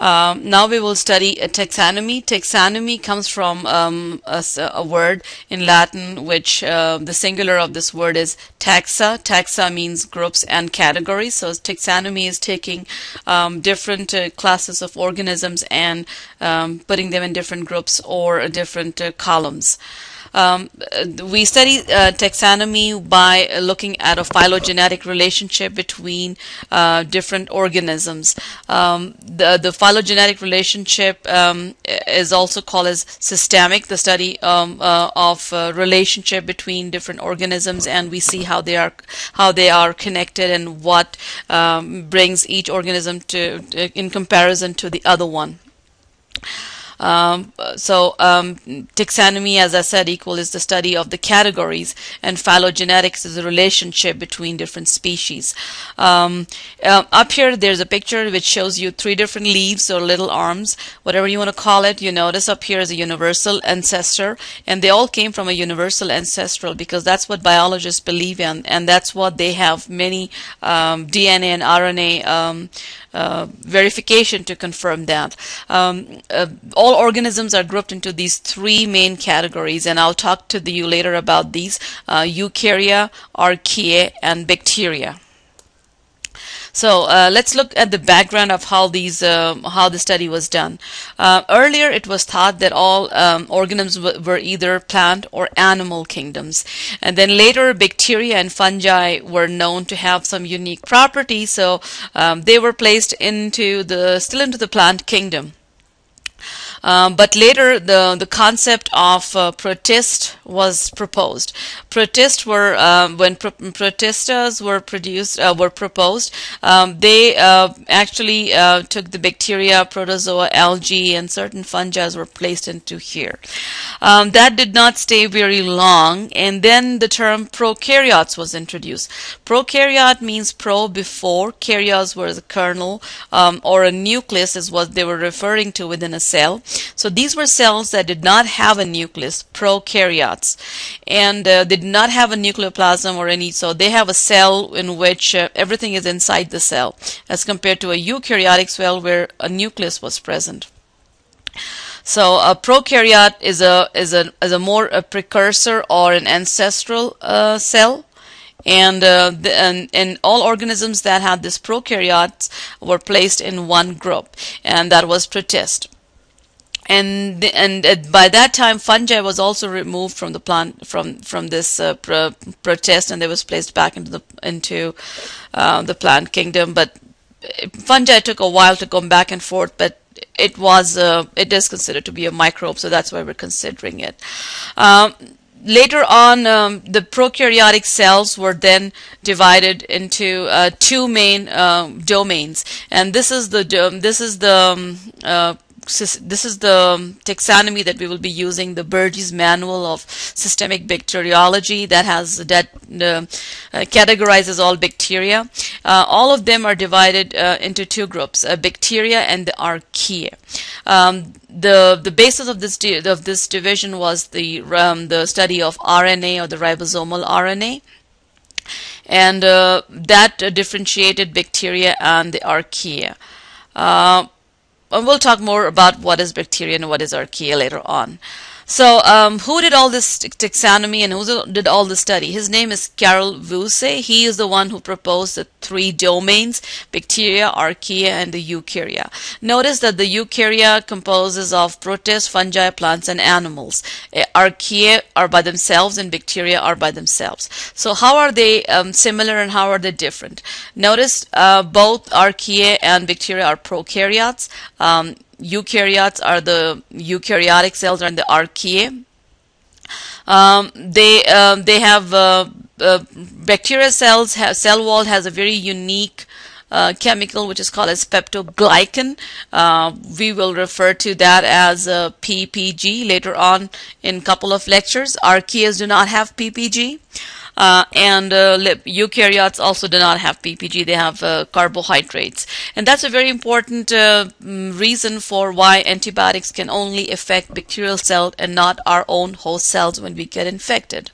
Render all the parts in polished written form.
Now we will study a taxonomy. Taxonomy comes from a word in Latin which the singular of this word is taxa. Taxa means groups and categories. So taxonomy is taking different classes of organisms and putting them in different groups or different columns. We study taxonomy by looking at a phylogenetic relationship between different organisms. The phylogenetic relationship is also called as systemic, the study of relationship between different organisms, and we see how they are connected and what brings each organism to in comparison to the other one. Taxonomy, as I said, is the study of the categories, and phylogenetics is the relationship between different species. Up here there's a picture which shows you 3 different leaves or little arms, whatever you want to call it. You notice up here is a universal ancestor, and they all came from a universal ancestral because that's what biologists believe in, and that's what they have many DNA and RNA verification to confirm that. All organisms are grouped into these 3 main categories, and I'll talk to you later about these: Eukarya, Archaea, and bacteria. So let's look at the background of how the study was done. Earlier, it was thought that all organisms were either plant or animal kingdoms, and then later, bacteria and fungi were known to have some unique properties, so they were placed still into the plant kingdom. But later, the concept of protist was proposed. Protists were when protistas were proposed. They actually took the bacteria, protozoa, algae, and certain fungi were placed into here. That did not stay very long, and then the term prokaryotes was introduced. Prokaryote means pro before. Karyos was a kernel or a nucleus is what they were referring to within a cell. So these were cells that did not have a nucleus, prokaryotes, and they did not have a nucleoplasm or any. So they have a cell in which everything is inside the cell, as compared to a eukaryotic cell where a nucleus was present. So a prokaryote is a more a precursor or an ancestral cell. And all organisms that had this prokaryotes were placed in one group, and that was protist. And by that time, fungi was also removed from the plant from this protist, and they was placed back into the plant kingdom. But fungi took a while to come back and forth, but it is considered to be a microbe, so that's why we're considering it. Later on, the prokaryotic cells were then divided into 2 main domains, and this is the taxonomy that we will be using, the Burgess Manual of Systemic Bacteriology, that categorizes all bacteria. All of them are divided into 2 groups: bacteria and the Archaea. The basis of this division was the study of RNA, or the ribosomal RNA, and that differentiated bacteria and the Archaea. And we'll talk more about what is bacteria and what is Archaea later on. So who did all this taxonomy and who did all the study? His name is Carl Vusse. He is the one who proposed the 3 domains: bacteria, Archaea, and the eukarya. Notice that the eukarya composes of protists, fungi, plants, and animals. Archaea are by themselves and bacteria are by themselves. So how are they similar and how are they different? Notice both Archaea and bacteria are prokaryotes. Eukaryotes are the eukaryotic cells, and the Archaea. They have bacteria cells. Cell wall has a very unique chemical which is called as peptoglycan. We will refer to that as PPG later on in a couple of lectures. Archaeas do not have PPG. And eukaryotes also do not have PPG. They have carbohydrates, and that's a very important reason for why antibiotics can only affect bacterial cells and not our own host cells when we get infected.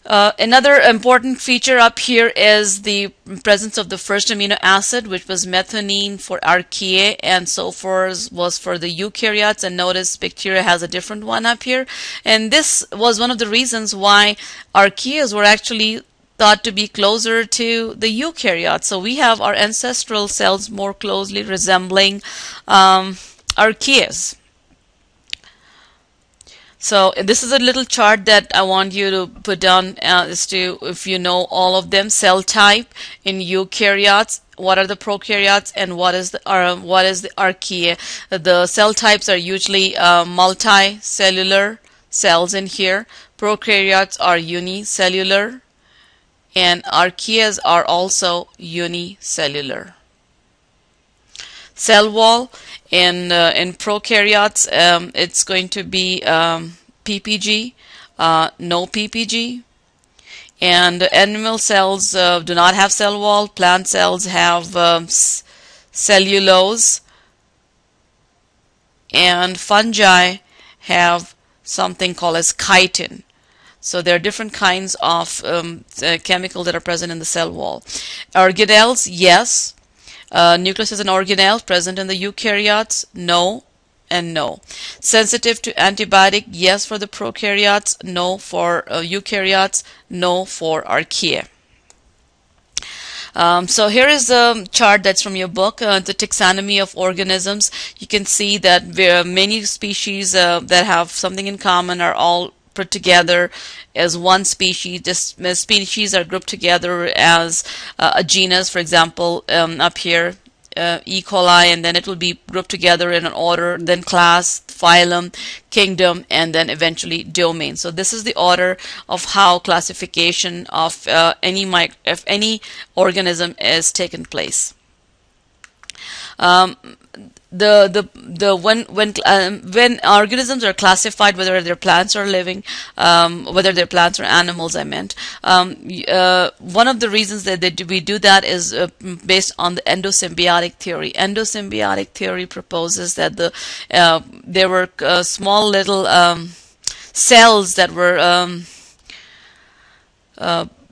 Another important feature up here is the presence of the first amino acid, which was methionine for Archaea, and so forth was for the eukaryotes. And notice bacteria has a different one up here. And this was one of the reasons why Archaeas were actually thought to be closer to the eukaryotes. So we have our ancestral cells more closely resembling Archaeas. So this is a little chart that I want you to put down as to if you know all of them. Cell type in eukaryotes, what are the prokaryotes, and what is the archaea. The cell types are usually multicellular cells in here. Prokaryotes are unicellular, and archaeas are also unicellular. Cell wall in prokaryotes, it's going to be PPG, no PPG, and animal cells do not have cell wall. Plant cells have cellulose, and fungi have something called as chitin. So there are different kinds of chemicals that are present in the cell wall. Organelles, yes. Nucleus is an organelle present in the eukaryotes, no and no. Sensitive to antibiotic, yes for the prokaryotes, no for eukaryotes, no for archaea. So here is the chart that's from your book, the taxonomy of organisms. You can see that many species that have something in common are all put together as one species. This species are grouped together as a genus, for example, up here, E. coli, and then it will be grouped together in an order, then class, phylum, kingdom, and then eventually domain. So this is the order of how classification of any organism is taken place. When organisms are classified, whether they're plants or living, whether they're plants or animals, I meant, one of the reasons that we do that is based on the endosymbiotic theory. Endosymbiotic theory proposes that there were small little cells that were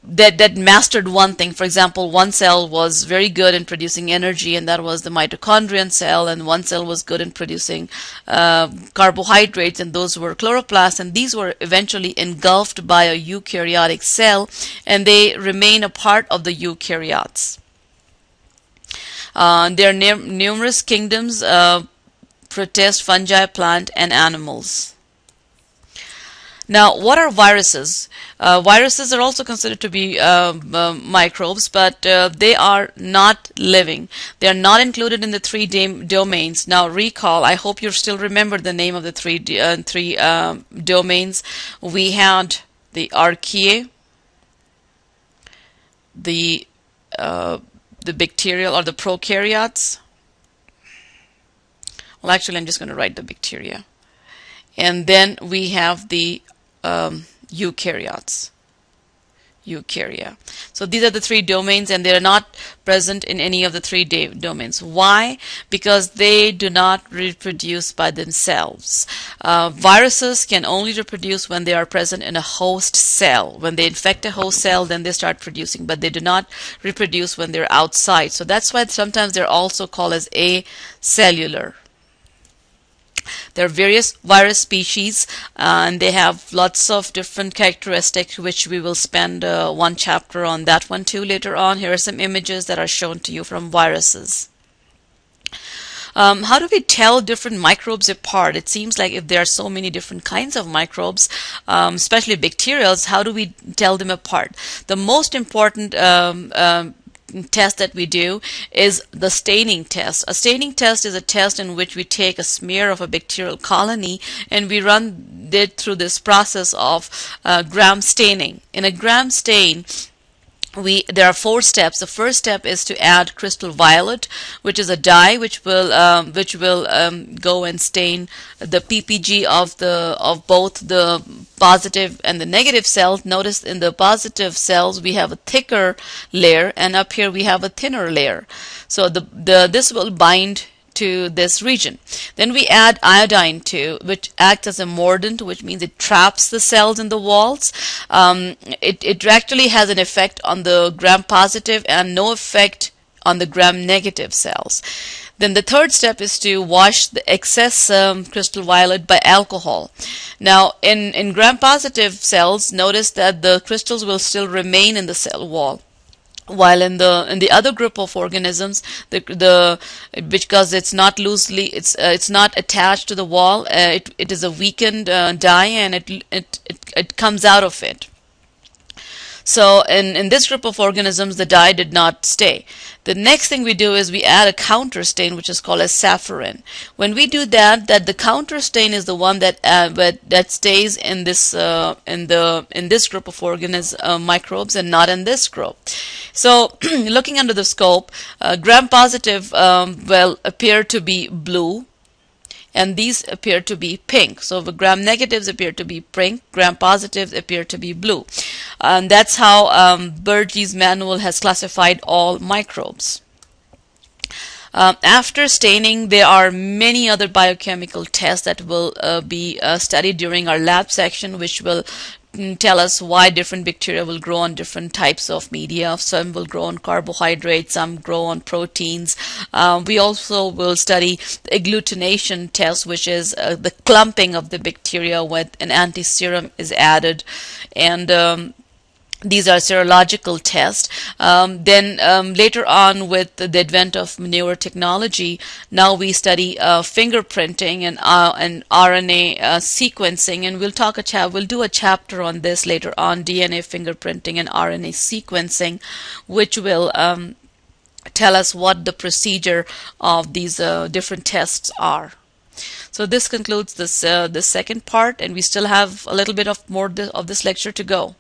that mastered one thing. For example, one cell was very good in producing energy, and that was the mitochondrial cell, and one cell was good in producing carbohydrates, and those were chloroplasts, and these were eventually engulfed by a eukaryotic cell, and they remain a part of the eukaryotes. There are numerous kingdoms: protist, fungi, plant, and animals. Now, what are viruses? Viruses are also considered to be microbes, but they are not living. They are not included in the three domains. Now, recall, I hope you still remember the name of the three domains. We had the Archaea, the bacterial or the prokaryotes. Well, actually, I'm just going to write the bacteria. And then we have the eukaryotes. Eukarya. So these are the three domains, and they are not present in any of the three domains. Why? Because they do not reproduce by themselves. Viruses can only reproduce when they are present in a host cell. When they infect a host cell, then they start producing, but they do not reproduce when they're outside. So that's why sometimes they're also called as acellular. There are various virus species, and they have lots of different characteristics, which we will spend one chapter on that one too later on. Here are some images that are shown to you from viruses. How do we tell different microbes apart? It seems like if there are so many different kinds of microbes, especially bacterials, how do we tell them apart? The most important test that we do is the staining test. A staining test is a test in which we take a smear of a bacterial colony and we run it through this process of gram staining. In a gram stain, there are 4 steps. The first step is to add crystal violet, which is a dye which will go and stain the PPG of both the positive and the negative cells. Notice in the positive cells we have a thicker layer, and up here we have a thinner layer. So this will bind to this region. Then we add iodine too, which acts as a mordant, which means it traps the cells in the walls. It actually has an effect on the gram-positive and no effect on the gram-negative cells. Then the third step is to wash the excess crystal violet by alcohol. Now, in gram-positive cells, notice that the crystals will still remain in the cell wall, while in the other group of organisms, because it's not it's not attached to the wall, it is a weakened dye, and it comes out of it. So in this group of organisms, the dye did not stay. The next thing we do is we add a counter stain, which is called as saffirin. When we do that the counter stain is the one that stays in this group of microbes, and not in this group. So looking under the scope, gram-positive appear to be blue, and these appear to be pink. So the gram-negatives appear to be pink, gram-positives appear to be blue. And that's how Burgess' manual has classified all microbes. After staining, there are many other biochemical tests that will be studied during our lab section, which will tell us why different bacteria will grow on different types of media. Some will grow on carbohydrates, some grow on proteins. We also will study the agglutination test, which is the clumping of the bacteria when an antiserum is added, and these are serological tests. Then later on, with the advent of newer technology, now we study fingerprinting and RNA sequencing, and we'll do a chapter on this later on, DNA fingerprinting and RNA sequencing, which will tell us what the procedure of these different tests are. So this concludes this second part, and we still have a little bit of more of this lecture to go.